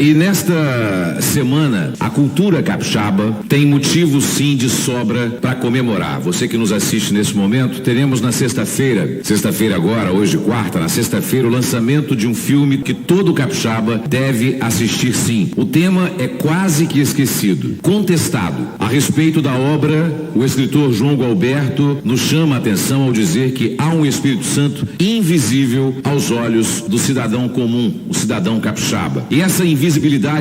E nesta semana, a cultura capixaba tem motivo sim de sobra para comemorar. Você que nos assiste nesse momento, teremos na sexta-feira agora, hoje quarta, na sexta-feira, o lançamento de um filme que todo capixaba deve assistir sim. O tema é quase que esquecido, Contestado. A respeito da obra, o escritor João Gualberto nos chama a atenção ao dizer que há um Espírito Santo invisível aos olhos do cidadão comum, o cidadão capixaba. E essa invisibilidade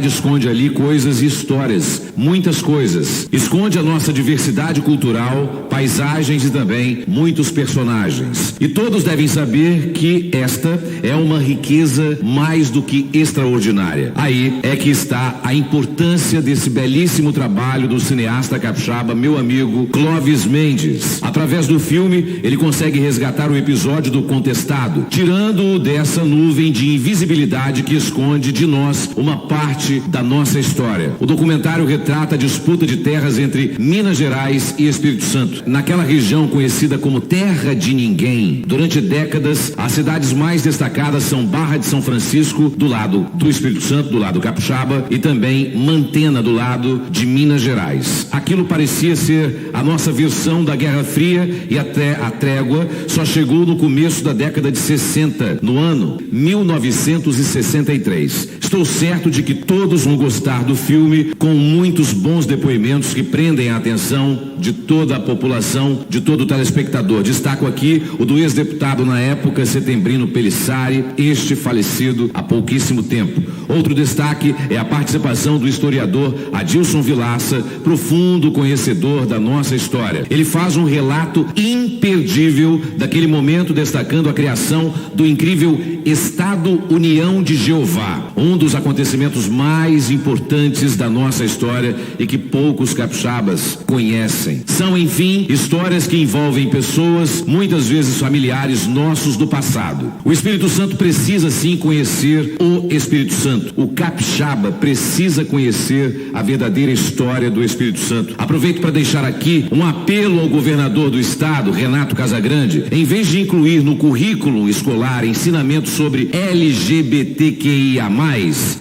esconde ali coisas e histórias, muitas coisas. Esconde a nossa diversidade cultural, paisagens e também muitos personagens. E todos devem saber que esta é uma riqueza mais do que extraordinária. Aí é que está a importância desse belíssimo trabalho do cineasta capixaba, meu amigo Clóvis Mendes. Através do filme, ele consegue resgatar o episódio do Contestado, tirando-o dessa nuvem de invisibilidade que esconde de nós uma parte da nossa história. O documentário retrata a disputa de terras entre Minas Gerais e Espírito Santo. Naquela região conhecida como Terra de Ninguém, durante décadas, as cidades mais destacadas são Barra de São Francisco, do lado do Espírito Santo, do lado capixaba, e também Mantena, do lado de Minas Gerais. Aquilo parecia ser a nossa versão da Guerra Fria e até a trégua só chegou no começo da década de 60, no ano 1963. Estou certo de que todos vão gostar do filme, com muitos bons depoimentos que prendem a atenção de toda a população, de todo o telespectador. Destaco aqui o do ex-deputado na época, Setembrino Pelissari, este falecido há pouquíssimo tempo. Outro destaque é a participação do historiador Adilson Vilaça, profundo conhecedor da nossa história. Ele faz um relato imperdível daquele momento, destacando a criação do incrível Estado União de Jeová, um dos acontecimentos mais importantes da nossa história e que poucos capixabas conhecem. São, enfim, histórias que envolvem pessoas, muitas vezes familiares nossos do passado. O Espírito Santo precisa sim conhecer o Espírito Santo. O capixaba precisa conhecer a verdadeira história do Espírito Santo. Aproveito para deixar aqui um apelo ao governador do estado, Renato Casagrande. Em vez de incluir no currículo escolar ensinamentos sobre LGBTQIA+,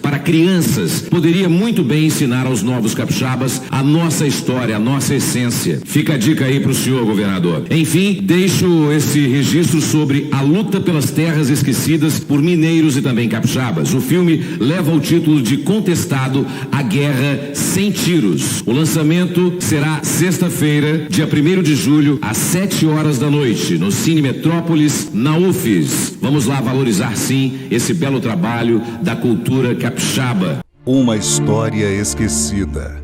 para crianças, poderia muito bem ensinar aos novos capixabas a nossa história, a nossa essência. Fica a dica aí para o senhor, governador. Enfim, deixo esse registro sobre a luta pelas terras esquecidas por mineiros e também capixabas. O filme leva o título de Contestado, a Guerra Sem Tiros. O lançamento será sexta-feira, dia 1º de julho, às 7 horas da noite, no Cine Metrópolis, na UFES. Vamos lá valorizar sim esse belo trabalho da cultura capixaba. Uma história esquecida.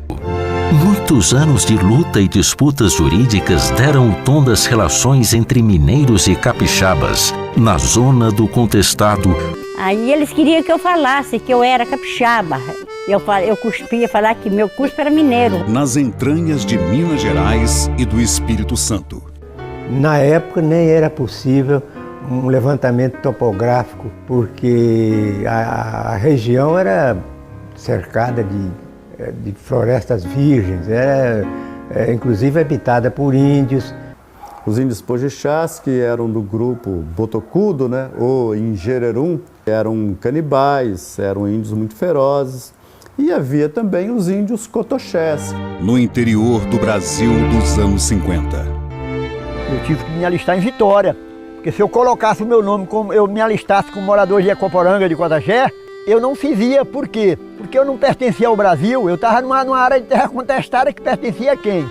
Muitos anos de luta e disputas jurídicas deram o tom das relações entre mineiros e capixabas. Na zona do Contestado, aí eles queriam que eu falasse que eu era capixaba. Eu cuspia falar que meu cuspe era mineiro. Nas entranhas de Minas Gerais e do Espírito Santo. Na época nem era possível um levantamento topográfico, porque a região era cercada de florestas virgens, era inclusive habitada por índios. Os índios Pojixás, que eram do grupo Botocudo, né, ou Injererum, eram canibais, eram índios muito ferozes. E havia também os índios Cotoxés. No interior do Brasil dos anos 50. Eu tive que me alistar em Vitória, porque se eu colocasse o meu nome, como eu me alistasse como morador de Ecoporanga, de Cotoxé, eu não fazia. Por quê? Porque eu não pertencia ao Brasil, eu estava numa área de terra contestada que pertencia a quem?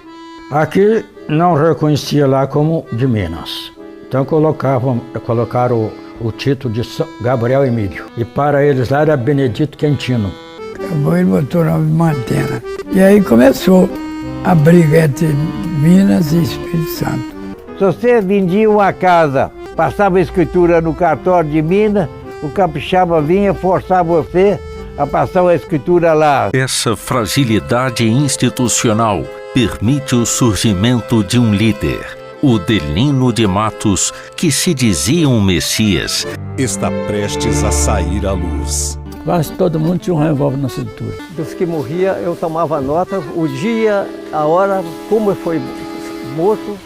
Aqui não reconhecia lá como de Minas. Então colocaram o título de Gabriel Emílio. E para eles lá era Benedito Quintino. Ele botou o nome de Mantena. E aí começou a briga entre Minas e Espírito Santo. Se você vendia uma casa, passava a escritura no cartório de Minas, o capixaba vinha forçar você a passar a escritura lá. Essa fragilidade institucional permite o surgimento de um líder, o Delino de Matos, que se dizia um Messias. Está prestes a sair à luz. Quase todo mundo tinha um revólver na cintura. Dos que morria, eu tomava nota, o dia, a hora, como foi morto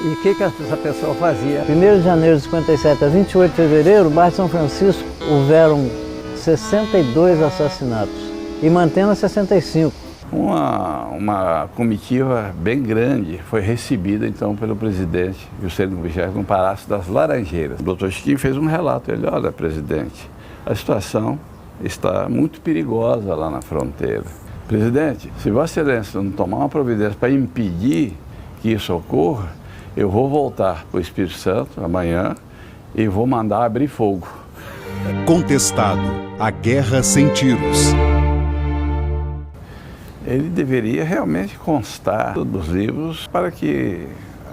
e o que essa pessoa fazia. 1º de janeiro de 57 a 28 de fevereiro, no bairro de São Francisco, houveram 62 assassinatos. e Mantena 65. Uma comitiva bem grande foi recebida então pelo presidente Juscelino Kubitschek no Palácio das Laranjeiras. O doutor Chiquinho fez um relato, ele: olha, presidente, a situação está muito perigosa lá na fronteira. Presidente, se Vossa Excelência não tomar uma providência para impedir que isso ocorra, eu vou voltar para o Espírito Santo amanhã e vou mandar abrir fogo. Contestado, a guerra sem tiros. Ele deveria realmente constar dos livros para que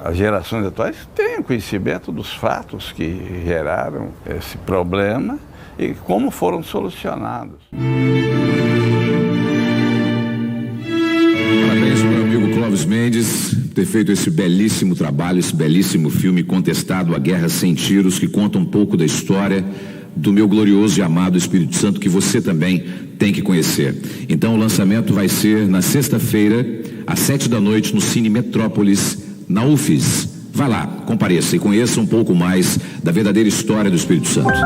as gerações atuais tenham conhecimento dos fatos que geraram esse problema e como foram solucionados. Parabéns ao meu amigo Clóvis Mendes ter feito esse belíssimo trabalho, esse belíssimo filme Contestado, a Guerra Sem Tiros, que conta um pouco da história do meu glorioso e amado Espírito Santo, que você também tem que conhecer. Então o lançamento vai ser na sexta-feira, às 19h, no Cine Metrópolis, na UFES. Vá lá, compareça e conheça um pouco mais da verdadeira história do Espírito Santo.